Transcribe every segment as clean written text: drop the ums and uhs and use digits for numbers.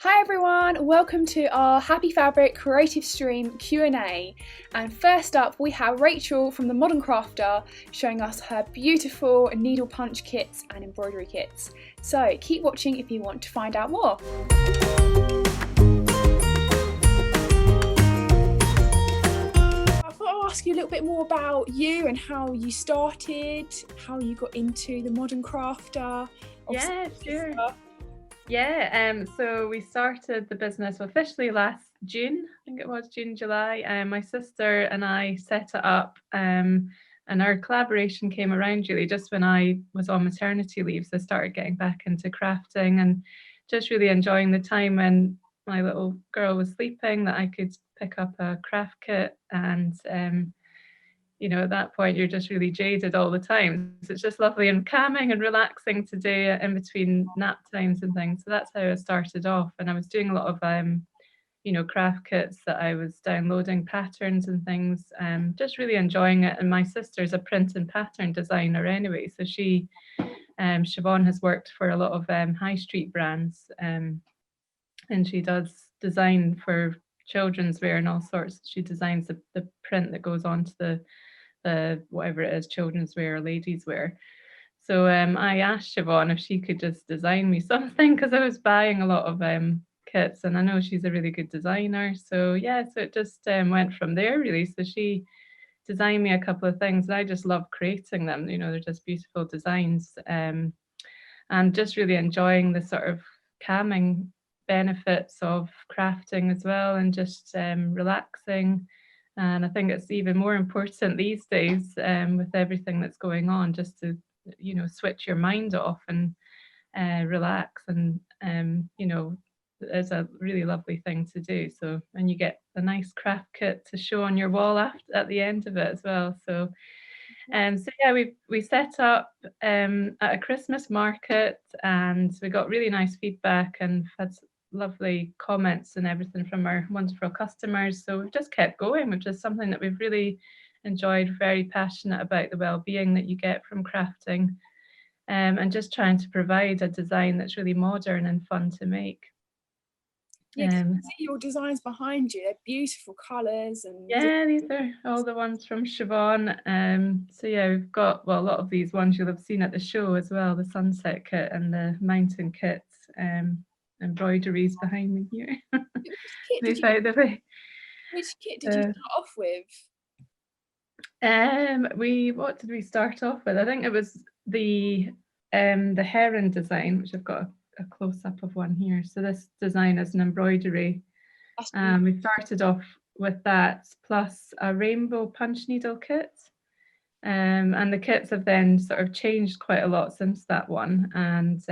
Hi everyone, welcome to our HappyFabric creative stream Q&A. And first up we have Rachel from the Modern Crafter showing us her beautiful needle punch kits and embroidery kits. So keep watching if you want to find out more. I thought I'll ask you a little bit more about you and how you started, how you got into the Modern Crafter. Yeah, sure. Yeah, so we started the business officially last June. I think it was June, July. My sister and I set it up, and our collaboration came around really just when I was on maternity leave. So I started getting back into crafting and just really enjoying the time when my little girl was sleeping, that I could pick up a craft kit and at that point you're just really jaded all the time. So it's just lovely and calming and relaxing to do it in between nap times and things. So that's how I started off. And I was doing a lot of craft kits that I was downloading patterns and things, just really enjoying it. And my sister's a print and pattern designer anyway. So Siobhan has worked for a lot of high street brands, and she does design for children's wear and all sorts. She designs the print that goes onto the whatever it is, children's wear or ladies wear. So I asked Siobhan if she could just design me something because I was buying a lot of kits, and I know she's a really good designer. So yeah, so it just went from there really. So she designed me a couple of things, and I just love creating them. They're just beautiful designs, and just really enjoying the sort of calming benefits of crafting as well, and just relaxing. And I think it's even more important these days, with everything that's going on, just to switch your mind off and relax. And it's a really lovely thing to do. So, and you get a nice craft kit to show on your wall at the end of it as well. So yeah, we set up at a Christmas market, and we got really nice feedback and had lovely comments and everything from our wonderful customers. So we've just kept going, which is something that we've really enjoyed, very passionate about the well-being that you get from crafting, and just trying to provide a design that's really modern and fun to make. Yeah, 'cause I can see your designs behind you. They're beautiful colours and Yeah, these are all the ones from Siobhan. So yeah, we've got, well, a lot of these ones you'll have seen at the show as well, the sunset kit and the mountain kit, embroideries behind me here. Move out of the way. which kit did you start off with? What did we start off with? I think it was the heron design, which I've got a close-up of one here. So this design is an embroidery. We started off with that, plus a rainbow punch needle kit. And the kits have then sort of changed quite a lot since that one. And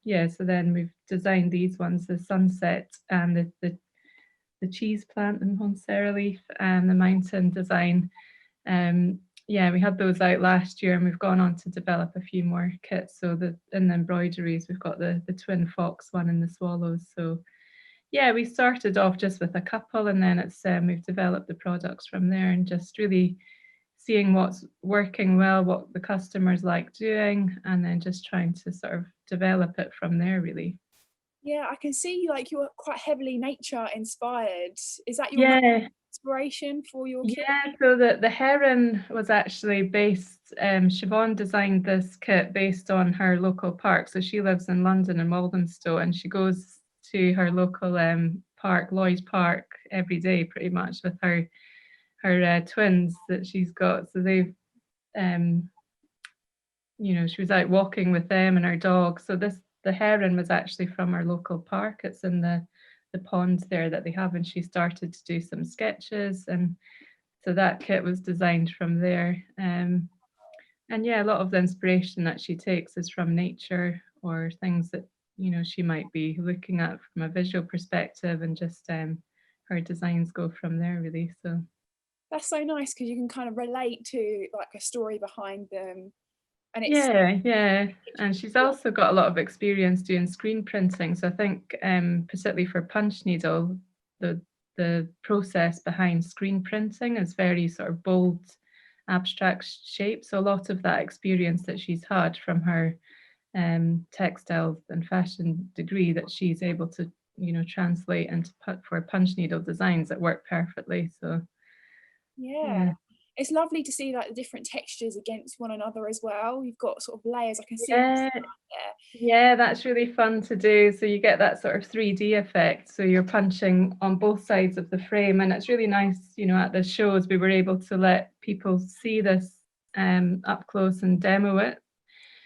yeah, so then we've designed these ones, the sunset and the cheese plant and Montserrat leaf and the mountain design. Yeah, we had those out last year, and we've gone on to develop a few more kits. So in the embroideries, we've got the twin fox one and the swallows. So yeah, we started off just with a couple, and then we've developed the products from there, and just really seeing what's working well, what the customers like doing, and then just trying to sort of develop it from there really. Yeah, I can see like you're quite heavily nature inspired. Is that your Yeah, inspiration for your kit? yeah. So the heron was actually based. Siobhan designed this kit based on her local park. So she lives in London and Walthamstow, and she goes to her local park, Lloyd Park, every day pretty much with her twins that she's got. So they've she was out walking with them and her dog. So the heron was actually from our local park. It's in the pond there that they have, and she started to do some sketches, and so that kit was designed from there. And yeah, a lot of the inspiration that she takes is from nature or things that she might be looking at from a visual perspective, and just her designs go from there really. So That's so nice because you can kind of relate to like a story behind them, and it's yeah. And she's also got a lot of experience doing screen printing. So I think particularly for punch needle, the process behind screen printing is very sort of bold, abstract shape. So a lot of that experience that she's had from her textile and fashion degree, that she's able to translate into for punch needle designs that work perfectly. So yeah. It's lovely to see like the different textures against one another as well. You've got sort of layers. I can see yeah. there. Yeah, that's really fun to do. So you get that sort of 3D effect. So you're punching on both sides of the frame, and it's really nice, at the shows we were able to let people see this up close and demo it.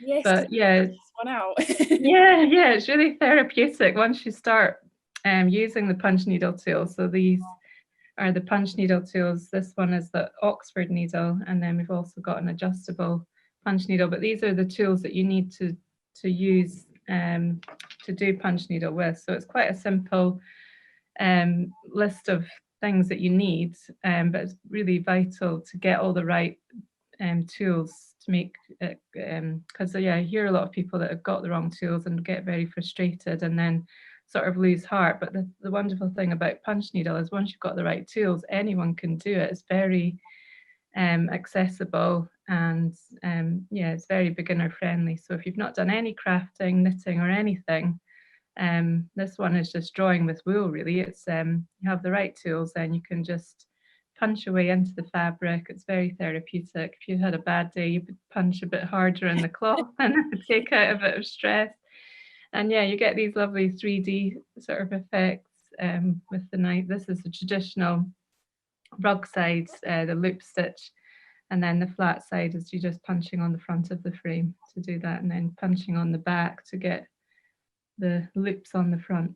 Yes, But yeah, this one out. yeah, it's really therapeutic once you start using the punch needle tool. So these are the punch needle tools. This one is the Oxford needle, and then we've also got an adjustable punch needle. But these are the tools that you need to use to do punch needle with. So it's quite a simple list of things that you need, but it's really vital to get all the right tools to make it, because I hear a lot of people that have got the wrong tools and get very frustrated and then sort of lose heart. But the wonderful thing about punch needle is once you've got the right tools, anyone can do it. It's very accessible, and it's very beginner friendly. So if you've not done any crafting, knitting or anything, this one is just drawing with wool really. It's you have the right tools, then you can just punch away into the fabric. It's very therapeutic. If you had a bad day, you could punch a bit harder in the cloth and take out a bit of stress. And you get these lovely 3D sort of effects with the knife. This is the traditional rug side, the loop stitch, and then the flat side is you just punching on the front of the frame to do that, and then punching on the back to get the loops on the front.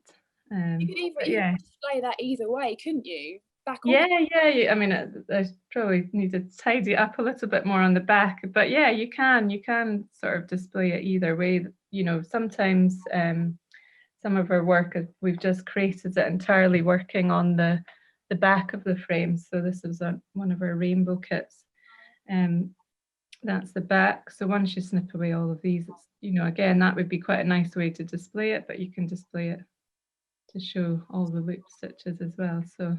You could even display that either way, couldn't you? Back on. I mean, I probably need to tidy it up a little bit more on the back, but you can sort of display it either way. Sometimes some of our work we've just created it entirely working on the back of the frame. So this is one of our rainbow kits. That's the back. So once you snip away all of these, it's, again, that would be quite a nice way to display it, but you can display it to show all the loop stitches as well. So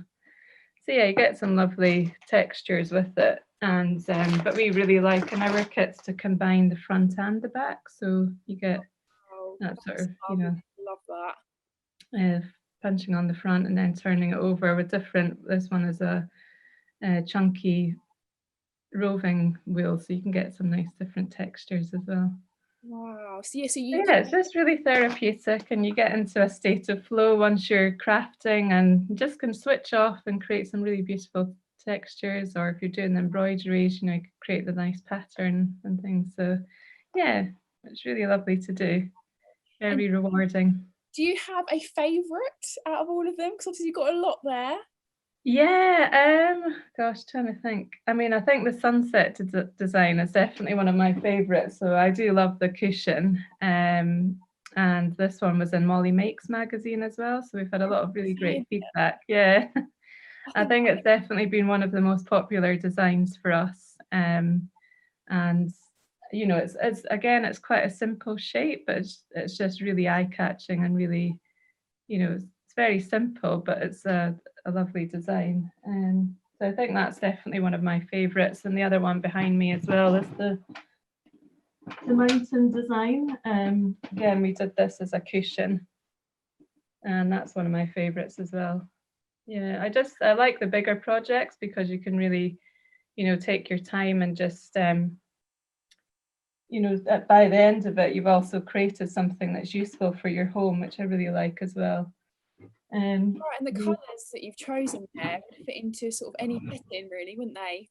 you get some lovely textures with it. And but we really like in our kits to combine the front and the back. So you get that sort of, love that. Punching on the front and then turning it over with different, this one is a chunky roving wheel, so you can get some nice different textures as well. Wow. It's just really therapeutic, and you get into a state of flow once you're crafting, and you just can switch off and create some really beautiful textures. Or if you're doing embroideries, you can create the nice pattern and things. So it's really lovely to do. Very rewarding. Do you have a favourite out of all of them? Because obviously you've got a lot there. Gosh, trying to think. I mean, I think the sunset design is definitely one of my favourites. So I do love the cushion. And this one was in Molly Makes magazine as well. So we've had a lot of really great feedback. Yeah. I think it's definitely been one of the most popular designs for us. And it's quite a simple shape, but it's just really eye-catching and really, it's very simple, but it's a lovely design. So I think that's definitely one of my favourites. And the other one behind me as well is the mountain design. Again, we did this as a cushion, and that's one of my favourites as well. I like the bigger projects because you can really, take your time and just by the end of it, you've also created something that's useful for your home, which I really like as well. And the colours that you've chosen there would fit into sort of any setting, really, wouldn't they?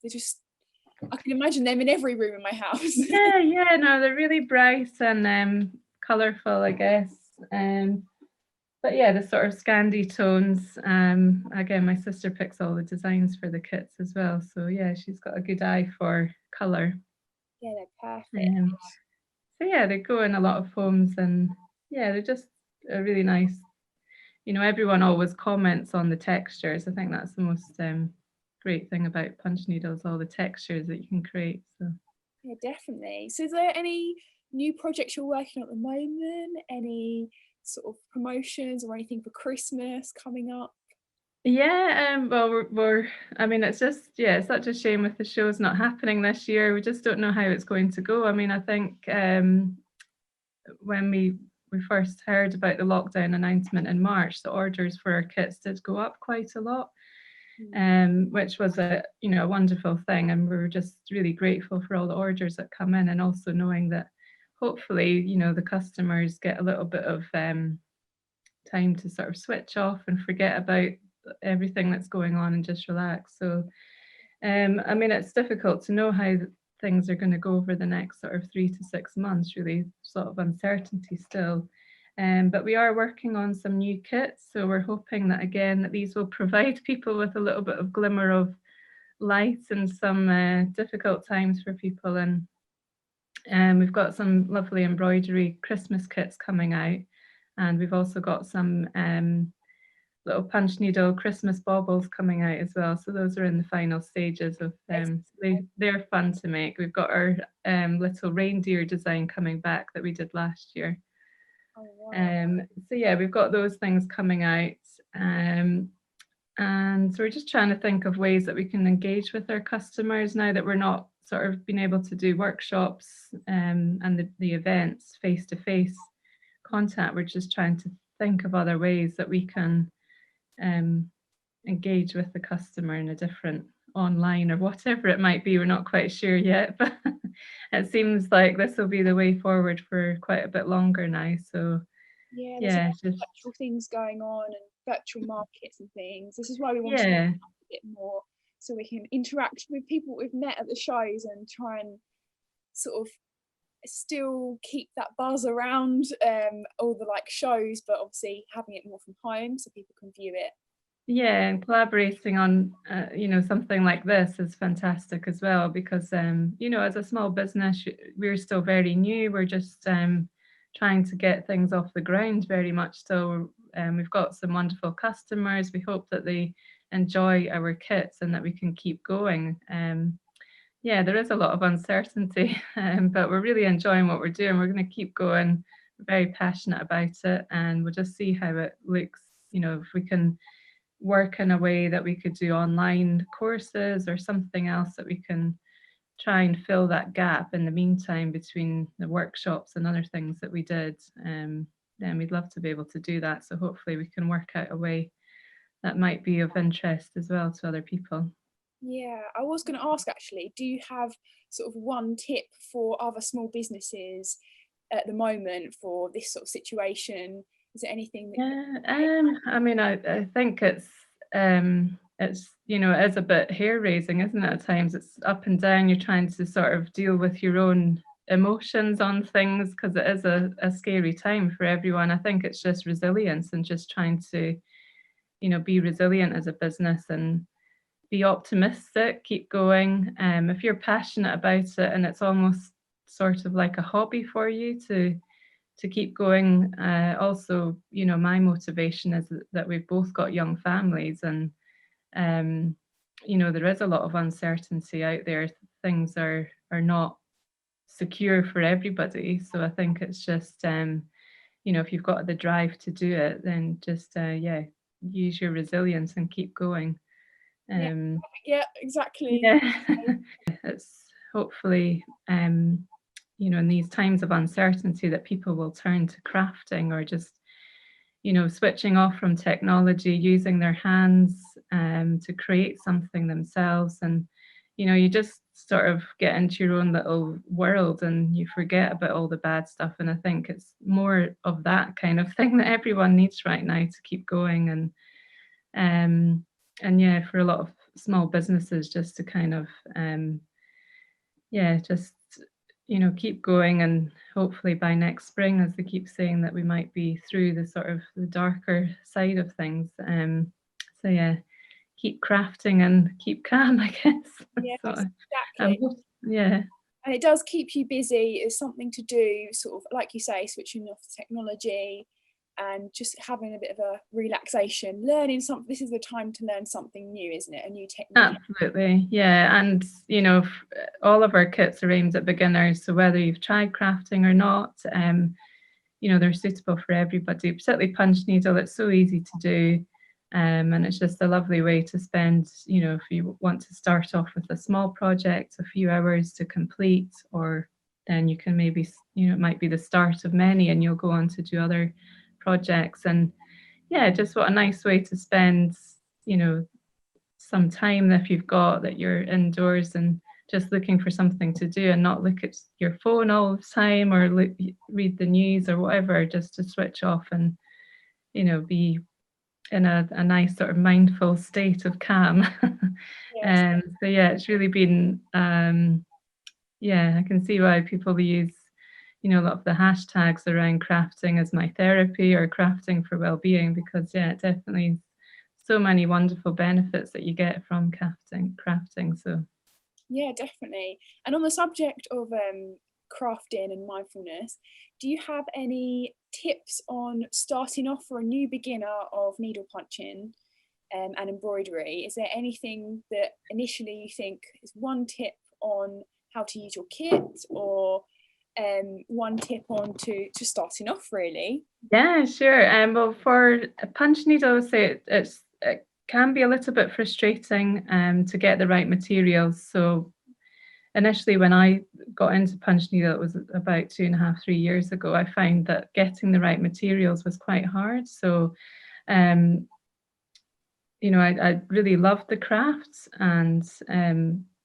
I can imagine them in every room in my house. No, they're really bright and colourful, I guess. But the sort of Scandi tones. Again, my sister picks all the designs for the kits as well. So she's got a good eye for colour. Yeah, they're perfect. They go in a lot of homes, and they're just a really nice. Everyone always comments on the textures. I think that's the most great thing about punch needles, all the textures that you can create. So yeah, definitely. So is there any new projects you're working on at the moment? Any sort of promotions or anything for Christmas coming up? Well, I mean, it's just, it's such a shame with the shows not happening this year. We just don't know how it's going to go. I mean, I think when we we first heard about the lockdown announcement in March, the orders for our kits did go up quite a lot, which was a wonderful thing, and we were just really grateful for all the orders that come in, and also knowing that hopefully the customers get a little bit of time to sort of switch off and forget about everything that's going on and just relax. So I mean, it's difficult to know how things are going to go over the next sort of 3 to 6 months, really sort of uncertainty still. But we are working on some new kits, so we're hoping that again that these will provide people with a little bit of glimmer of light in some difficult times for people. And we've got some lovely embroidery Christmas kits coming out, and we've also got some little punch needle Christmas baubles coming out as well. So those are in the final stages of they're fun to make. We've got our little reindeer design coming back that we did last year. Oh, wow. So yeah, we've got those things coming out. And so we're just trying to think of ways that we can engage with our customers now that we're not sort of being able to do workshops and the events face-to-face contact. We're just trying to think of other ways that we can engage with the customer in a different online or whatever it might be. We're not quite sure yet, but it seems like this will be the way forward for quite a bit longer now. So yeah, there's just virtual things going on and virtual markets and things. This is why we want to do a bit more, so we can interact with people we've met at the shows and try and sort of still keep that buzz around all the shows, but obviously having it more from home so people can view it. Yeah, and collaborating on something like this is fantastic as well, because as a small business we're still very new. We're just trying to get things off the ground very much. So we've got some wonderful customers. We hope that they enjoy our kits and that we can keep going. Yeah, there is a lot of uncertainty, but we're really enjoying what we're doing. We're going to keep going. We're very passionate about it, and we'll just see how it looks. If we can work in a way that we could do online courses or something else that we can try and fill that gap in the meantime between the workshops and other things that we did, then we'd love to be able to do that. So hopefully we can work out a way that might be of interest as well to other people. Yeah, I was going to ask actually, do you have sort of one tip for other small businesses at the moment for this sort of situation? Is there anything that I mean, I think it is a bit hair raising, isn't it? At times it's up and down. You're trying to sort of deal with your own emotions on things, because it is a scary time for everyone. I think it's just resilience and just trying to be resilient as a business and be optimistic, keep going. If you're passionate about it and it's almost sort of like a hobby for you to keep going. Also, my motivation is that we've both got young families, and there is a lot of uncertainty out there. Things are not secure for everybody. So I think it's just if you've got the drive to do it, then just use your resilience and keep going. Yeah, exactly. Yeah. It's hopefully in these times of uncertainty that people will turn to crafting, or just switching off from technology, using their hands to create something themselves. And you just sort of get into your own little world and you forget about all the bad stuff. And I think it's more of that kind of thing that everyone needs right now to keep going. And yeah, for a lot of small businesses, just to kind of just keep going, and hopefully by next spring, as they keep saying, that we might be through the sort of the darker side of things. So yeah, keep crafting and keep calm, I guess. Yeah, exactly. Yeah. And it does keep you busy. It's something to do, sort of like you say, switching off the technology and just having a bit of a relaxation, learning something. This is the time to learn something new, isn't it? A new technique. Absolutely, yeah. And all of our kits are aimed at beginners, so whether you've tried crafting or not, they're suitable for everybody. Particularly punch needle, it's so easy to do, and it's just a lovely way to spend, if you want to start off with a small project, a few hours to complete, or then you can maybe, it might be the start of many, and you'll go on to do other projects. And yeah, just what a nice way to spend, some time if you've got that you're indoors and just looking for something to do, and not look at your phone all the time, or read the news or whatever, just to switch off and, be in a nice sort of mindful state of calm. Yes. So yeah, it's really been, I can see why people use, a lot of the hashtags around crafting as my therapy, or crafting for well-being, because it definitely so many wonderful benefits that you get from crafting. So Yeah, definitely. And on the subject of crafting and mindfulness, do you have any tips on starting off for a new beginner of needle punching and embroidery? Is there anything that initially you think is one tip on how to use your kit, or one tip on to starting off, really? yeah, sure. Well, for a punch needle, say it can be a little bit frustrating to get the right materials. So initially, when I got into punch needle, it was about 2.5, 3 years ago, I found that getting the right materials was quite hard. So I really loved the crafts, and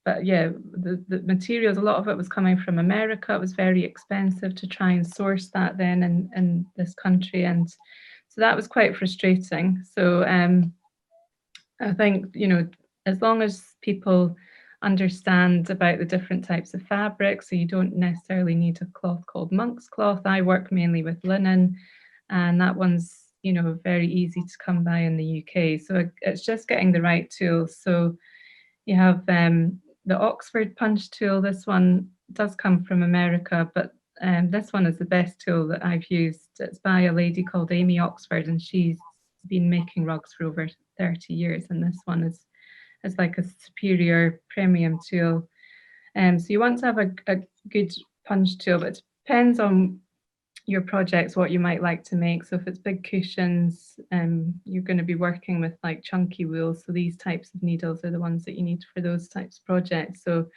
but yeah, the materials, a lot of it was coming from America. It was very expensive to try and source that then in this country, and so that was quite frustrating. So I think, as long as people understand about the different types of fabric, so you don't necessarily need a cloth called monk's cloth. I work mainly with linen, and that one's, very easy to come by in the UK. So it's just getting the right tools. So you have the Oxford punch tool. This one does come from America, but this one is the best tool that I've used. It's by a lady called Amy Oxford, and she's been making rugs for over 30 years. And this one is like a superior premium tool. So you want to have a good punch tool, but it depends on your projects, what you might like to make. So if it's big cushions, you're going to be working with like chunky wool. So these types of needles are the ones that you need for those types of projects. So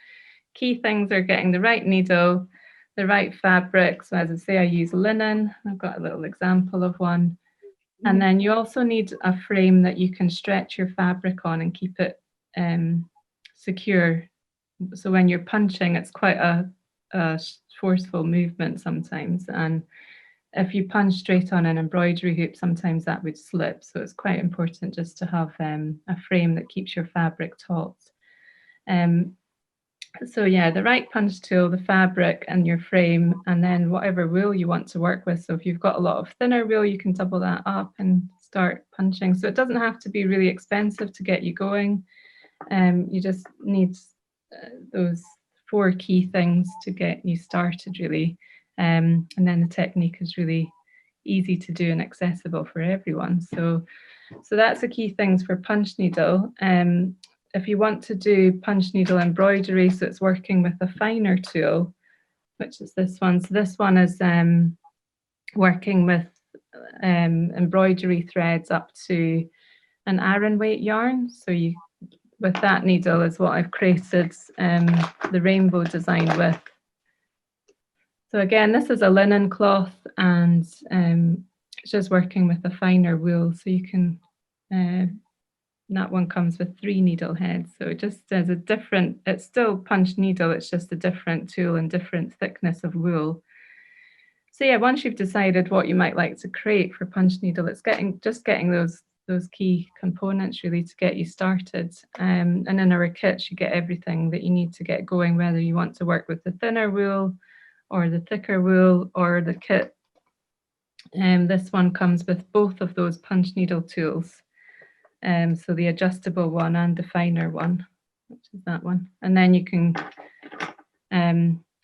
key things are getting the right needle, the right fabric. So as I say, I use linen. I've got a little example of one. And then you also need a frame that you can stretch your fabric on and keep it secure. So when you're punching, it's quite a forceful movement sometimes. And if you punch straight on an embroidery hoop, sometimes that would slip. So it's quite important just to have a frame that keeps your fabric taut. So yeah, the right punch tool, the fabric, and your frame, and then whatever wool you want to work with. So if you've got a lot of thinner wool, you can double that up and start punching. So it doesn't have to be really expensive to get you going. You just need those 4 key things to get you started, really. And then the technique is really easy to do and accessible for everyone. So that's the key things for punch needle. If you want to do punch needle embroidery, so it's working with a finer tool, which is this one. So this one is working with embroidery threads up to an Aran weight yarn. So with that needle is what I've created the rainbow design with. So again, this is a linen cloth, and it's just working with a finer wool. So you can, that one comes with 3 needle heads. So it just has a different, it's still punch needle, it's just a different tool and different thickness of wool. So yeah, once you've decided what you might like to create for punch needle, it's just getting those key components really to get you started. And in our kits, you get everything that you need to get going, whether you want to work with the thinner wool or the thicker wool or the kit. This one comes with both of those punch needle tools. So the adjustable one and the finer one, which is that one. And then you can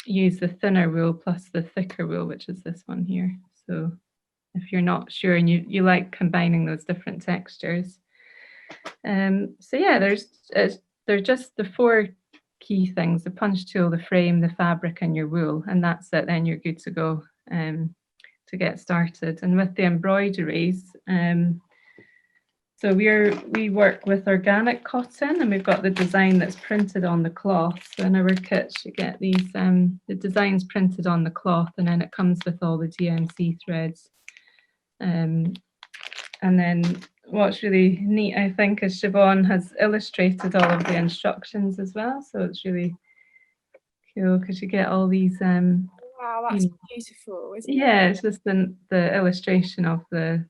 use the thinner wool plus the thicker wool, which is this one here. So if you're not sure and you like combining those different textures. So yeah, they're just the 4 key things: the punch tool, the frame, the fabric, and your wool, and that's it. Then you're good to go to get started. And with the embroideries, So we work with organic cotton, and we've got the design that's printed on the cloth. So in our kits, you get these the designs printed on the cloth, and then it comes with all the DMC threads. And then what's really neat, I think, is Siobhan has illustrated all of the instructions as well. So it's really cool because you get all these. Wow, that's beautiful, isn't it? Yeah, it's just the illustration of the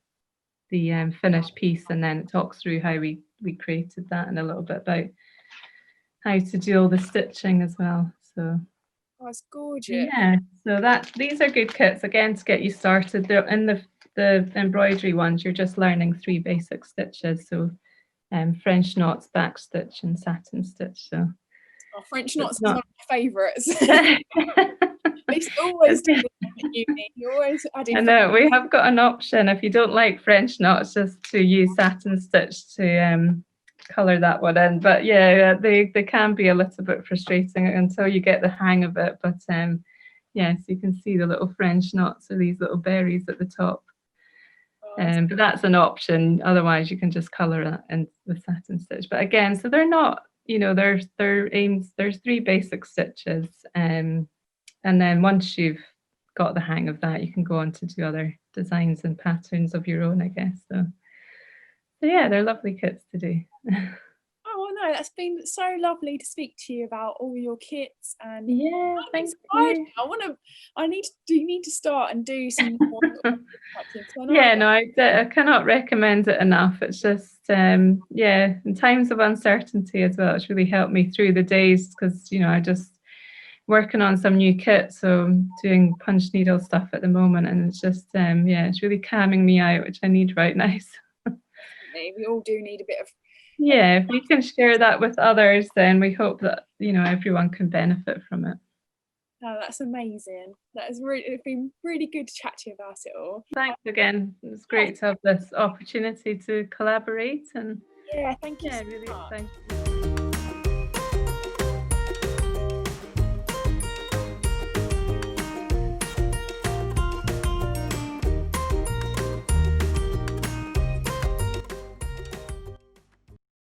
finished piece, and then it talks through how we created that and a little bit about how to do all the stitching as well. So that's gorgeous. Yeah, so these are good kits again to get you started. They're in the embroidery ones. You're just learning 3 basic stitches. So French knots, back stitch, and satin stitch. So French knots is one of my favourites. I used to always do them at uni. You always added. I know we have got an option if you don't like French knots, just to use satin stitch to colour that one in. But yeah, they can be a little bit frustrating until you get the hang of it. But yes, you can see the little French knots or these little berries at the top. But that's an option. Otherwise, you can just colour it in with satin stitch. But again, so they're not, there's 3 basic stitches. And then once you've got the hang of that, you can go on to do other designs and patterns of your own, I guess. So yeah, they're lovely kits to do. Oh no, that's been so lovely to speak to you about all your kits, and yeah, thank you. I need to start and do some more. Yeah, no, I cannot recommend it enough. It's just in times of uncertainty as well, it's really helped me through the days, because I just working on some new kit, so I'm doing punch needle stuff at the moment, and it's just it's really calming me out, which I need right now. We all do need a bit of. Yeah, if we can share that with others, then we hope that everyone can benefit from it. Oh, that's amazing. It's been really good to chat to you about it all. Thanks again. It was great to have this opportunity to collaborate, and yeah, thank you. Yeah, really exciting.